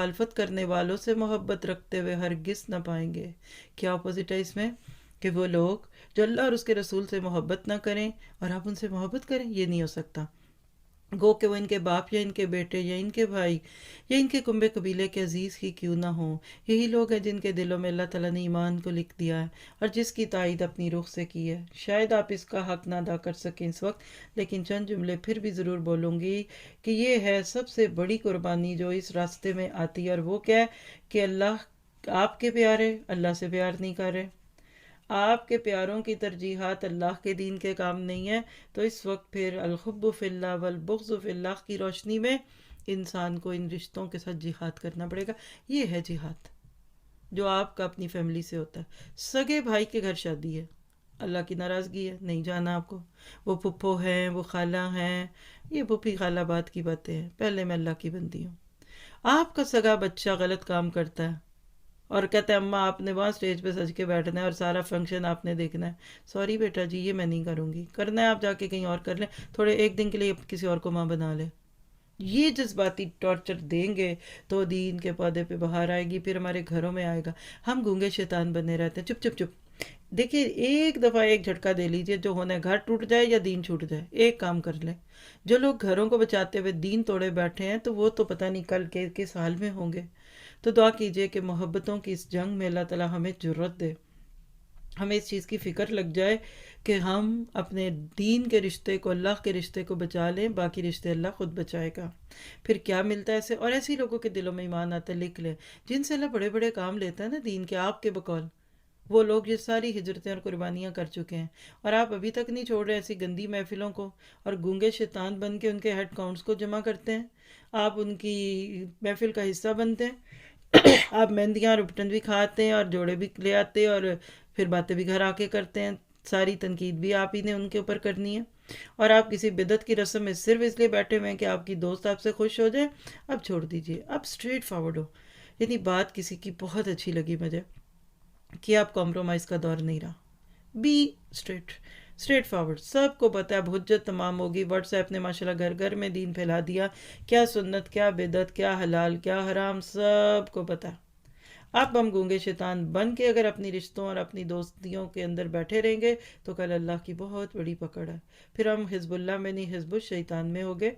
مخالفت کرنے والوں سے محبت رکھتے ہوئے ہرگز نہ پائیں گے۔ کیا اپوزٹ ہے اس میں؟ کہ وہ لوگ جو اللہ اور اس کے رسول سے محبت نہ کریں اور آپ ان سے محبت کریں، یہ نہیں ہو سکتا۔ گو کہ وہ ان کے باپ یا ان کے بیٹے یا ان کے بھائی یا ان کے کنبے قبیلے کے عزیز ہی کیوں نہ ہوں، یہی لوگ ہیں جن کے دلوں میں اللہ تعالیٰ نے ایمان کو لکھ دیا ہے اور جس کی تائید اپنی روح سے کی ہے۔ شاید آپ اس کا حق نہ ادا کر سکیں اس وقت، لیکن چند جملے پھر بھی ضرور بولوں گی کہ یہ ہے سب سے بڑی قربانی جو اس راستے میں آتی ہے، اور وہ کیا ہے کہ اللہ آپ کے پیارے اللہ سے پیار نہیں کر رہے، آپ کے پیاروں کی ترجیحات اللہ کے دین کے کام نہیں ہے، تو اس وقت پھر الحب فی اللہ والبغض فی اللہ کی روشنی میں انسان کو ان رشتوں کے ساتھ جہاد کرنا پڑے گا۔ یہ ہے جہاد جو آپ کا اپنی فیملی سے ہوتا ہے۔ سگے بھائی کے گھر شادی ہے، اللہ کی ناراضگی ہے، نہیں جانا آپ کو۔ وہ پھپھو ہیں، وہ خالہ ہیں، یہ پھوپھی خالہ بات کی باتیں ہیں، پہلے میں اللہ کی بندی ہوں۔ آپ کا سگا بچہ غلط کام کرتا ہے اور کہتے ہیں اماں آپ نے وہاں اسٹیج پہ سج کے بیٹھنا ہے اور سارا فنکشن آپ نے دیکھنا ہے، سوری بیٹا جی یہ میں نہیں کروں گی، کرنا ہے آپ جا کے کہیں اور کر لیں، تھوڑے ایک دن کے لیے کسی اور کو ماں بنا لیں۔ یہ جذباتی ٹارچر دیں گے تو دین کے پودے پہ بہار آئے گی، پھر ہمارے گھروں میں آئے گا۔ ہم گونگے شیطان بنے رہتے ہیں، چپ چپ چپ۔ دیکھیے ایک دفعہ ایک جھٹکا دے لیجئے، جو ہونا ہے گھر ٹوٹ جائے یا دین چھوٹ جائے، ایک کام کر لیں۔ جو لوگ گھروں کو بچاتے ہوئے دین توڑے بیٹھے ہیں تو وہ تو پتہ نہیں کل کے کس حال میں ہوں گے۔ تو دعا کیجئے کہ محبتوں کی اس جنگ میں اللہ تعالیٰ ہمیں جرأت دے، ہمیں اس چیز کی فکر لگ جائے کہ ہم اپنے دین کے رشتے کو، اللہ کے رشتے کو بچا لیں، باقی رشتے اللہ خود بچائے گا۔ پھر کیا ملتا ہے اسے؟ اور ایسی لوگوں کے دلوں میں ایمان آتا ہے، لکھ لیں، جن سے اللہ بڑے بڑے کام لیتا ہے نا دین کے، آپ کے بقول وہ لوگ یہ ساری ہجرتیں اور قربانیاں کر چکے ہیں، اور آپ ابھی تک نہیں چھوڑ رہے ایسی گندی محفلوں کو، اور گونگے شیطان بن کے ان کے ہیڈ کاؤنٹس کو جمع کرتے ہیں، آپ ان کی محفل کا حصہ بنتے ہیں۔ آپ مہندیاں اور اپٹن بھی کھاتے ہیں اور جوڑے بھی لے آتے ہیں، اور پھر باتیں بھی گھر آ کے کرتے ہیں، ساری تنقید بھی آپ ہی نے ان کے اوپر کرنی ہے، اور آپ کسی بدعت کی رسم میں صرف اس لیے بیٹھے ہوئے ہیں کہ آپ کی دوست آپ سے خوش ہو جائے۔ اب چھوڑ دیجئے، اب اسٹریٹ فارورڈ ہو۔ یعنی بات کسی کی بہت اچھی لگی مجھے کہ اب کمپرومائز کا دور نہیں رہا، بی اسٹریٹ فارورڈ۔ سب کو پتہ ہے اب حجت تمام ہوگی، واٹس ایپ نے ماشاءاللہ گھر گھر میں دین پھیلا دیا، کیا سنت کیا بدعت کیا حلال کیا حرام سب کو پتہ ہے۔ اب ہم گونگے شیطان بن کے اگر اپنی رشتوں اور اپنی دوستیوں کے اندر بیٹھے رہیں گے تو کل اللہ کی بہت بڑی پکڑ ہے، پھر ہم حزب اللہ میں نہیں حزب الشیطان میں ہوگے۔